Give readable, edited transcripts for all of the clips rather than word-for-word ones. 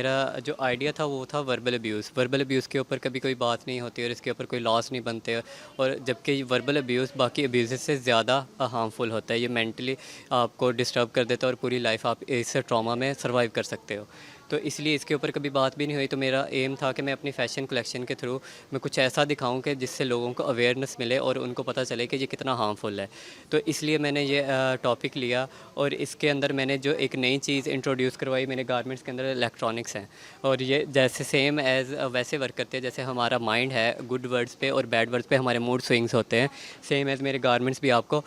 मेरा जो आइडिया था वो था वर्बल अब्यूज़ के ऊपर कभी कोई बात नहीं होती और इसके ऊपर कोई लॉस नहीं बनते, और जबकि वर्बल अब्यूज़ बाकी अब्यूज़ से ज़्यादा हार्मफुल होता है। ये मेंटली आपको डिस्टर्ब कर देता है और पूरी लाइफ आप इस ट्रॉमा में सर्वाइव कर सकते हो। तो इसलिए इसके ऊपर कभी बात भी नहीं हुई। तो मेरा एम था कि मैं अपनी फ़ैशन कलेक्शन के थ्रू मैं कुछ ऐसा दिखाऊं कि जिससे लोगों को अवेयरनेस मिले और उनको पता चले कि ये कितना हार्मफुल है। तो इसलिए मैंने ये टॉपिक लिया और इसके अंदर मैंने जो एक नई चीज़ इंट्रोड्यूस करवाई मेरे गारमेंट्स के अंदर इलेक्ट्रॉनिक्स हैं, और ये जैसे सेम एज़ वैसे वर्क करते हैं जैसे हमारा माइंड है गुड वर्ड्स पे और बैड वर्ड्स पे हमारे मूड स्विंग्स होते हैं, सेम एज़ मेरे गारमेंट्स भी आपको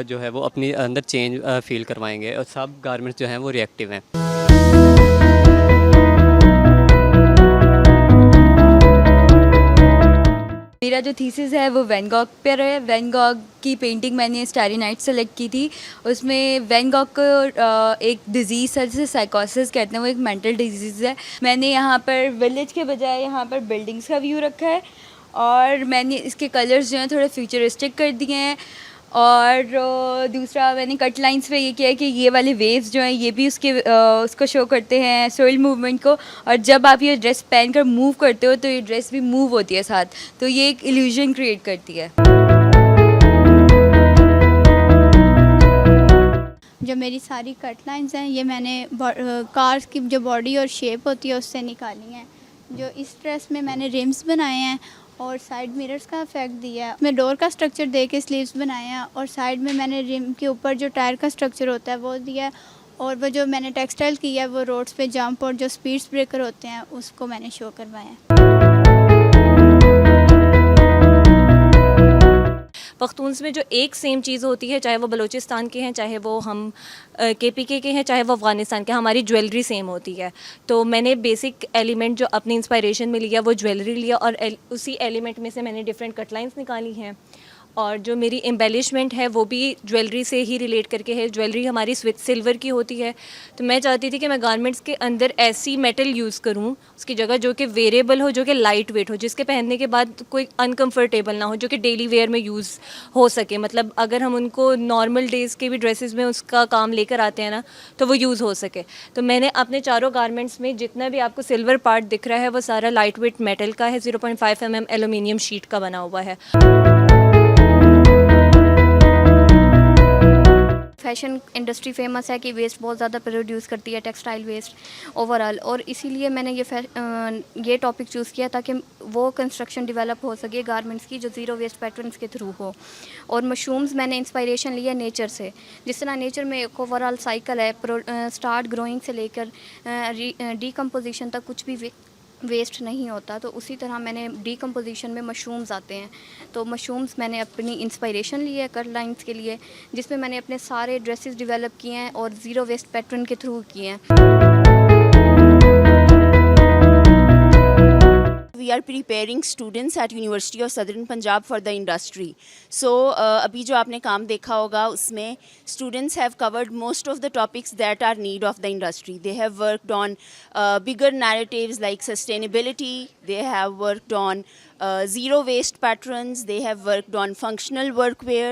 जो है वो अपनी अंदर चेंज फ़ील करवाएंगे, और सब गारमेंट्स जो हैं वो रिएक्टिव हैं। मेरा जो थीसिस है वो वैन गॉग पर है। वैन गॉग की पेंटिंग मैंने स्टारी नाइट सेलेक्ट की थी। उसमें वैन गॉग को एक डिज़ीज़ है जिसे साइकोसिस कहते हैं, वो एक मेंटल डिजीज़ है। मैंने यहाँ पर विलेज के बजाय यहाँ पर बिल्डिंग्स का व्यू रखा है, और मैंने इसके कलर्स जो हैं थोड़े फ्यूचरिस्टिक कर दिए हैं। और दूसरा मैंने कट लाइंस पे ये किया है कि ये वाले वेव्स जो हैं ये भी उसको शो करते हैं सोइल मूवमेंट को, और जब आप ये ड्रेस पहनकर मूव करते हो तो ये ड्रेस भी मूव होती है साथ, तो ये एक इल्यूजन क्रिएट करती है। जो मेरी सारी कट लाइंस हैं ये मैंने कार्स की जो बॉडी और शेप होती है उससे निकाली हैं। जो इस ड्रेस में मैंने रिम्स बनाए हैं और साइड मिरर्स का इफेक्ट दिया है। मैं डोर का स्ट्रक्चर दे के स्लीव्स बनाए हैं, और साइड में मैंने रिम के ऊपर जो टायर का स्ट्रक्चर होता है वो दिया है, और वो जो मैंने टेक्सटाइल किया है वो रोड्स पे जंप और जो स्पीड्स ब्रेकर होते हैं उसको मैंने शो करवाया है। पख्तून्स में जो एक सेम चीज़ होती है, चाहे वो बलूचिस्तान के हैं, चाहे वो हम KPK के हैं, चाहे वो अफ़गानिस्तान के, हमारी ज्वेलरी सेम होती है। तो मैंने बेसिक एलिमेंट जो अपनी इंस्पायरेशन में लिया वो ज्वेलरी लिया, और उसी एलिमेंट में से मैंने डिफरेंट कट लाइंस निकाली हैं। और जो मेरी एम्बेलिशमेंट है वो भी ज्वेलरी से ही रिलेट करके है। ज्वेलरी हमारी सिल्वर की होती है, तो मैं चाहती थी कि मैं गारमेंट्स के अंदर ऐसी मेटल यूज़ करूं उसकी जगह जो कि वेरिएबल हो, जो कि लाइट वेट हो, जिसके पहनने के बाद कोई अनकम्फर्टेबल ना हो, जो कि डेली वेयर में यूज़ हो सके। मतलब अगर हम उनको नॉर्मल डेज़ के भी ड्रेसेस में उसका काम लेकर आते हैं ना, तो वो यूज़ हो सके। तो मैंने अपने चारों गारमेंट्स में जितना भी आपको सिल्वर पार्ट दिख रहा है वो सारा लाइट वेट मेटल का है, 0.5 mm एलुमिनियम शीट का बना हुआ है। फैशन इंडस्ट्री फेमस है कि वेस्ट बहुत ज़्यादा प्रोड्यूस करती है, टेक्सटाइल वेस्ट ओवरऑल, और इसीलिए मैंने ये टॉपिक चूज़ किया ताकि वो कंस्ट्रक्शन डेवलप हो सके गारमेंट्स की जो ज़ीरो वेस्ट पैटर्न्स के थ्रू हो। और मशरूम्स मैंने इंस्पायरेशन लिया नेचर से, जिस तरह नेचर में एक ओवरऑल साइकिल है, स्टार्ट ग्रोइंग से लेकर डीकम्पोजिशन तक कुछ भी वेस्ट नहीं होता, तो उसी तरह मैंने डीकम्पोजिशन में मशरूम्स आते हैं। तो मशरूम्स मैंने अपनी इंस्पायरेशन ली है कट लाइंस के लिए, जिसमें मैंने अपने सारे ड्रेसेस डेवलप किए हैं और ज़ीरो वेस्ट पैटर्न के थ्रू किए हैं। We are preparing students at University of Southern Punjab for the industry. So अभी जो आपने काम देखा होगा उसमें students have covered most of the topics that are need of the industry. They have worked on bigger narratives like sustainability. They have worked on zero waste patterns. They have worked on functional workwear.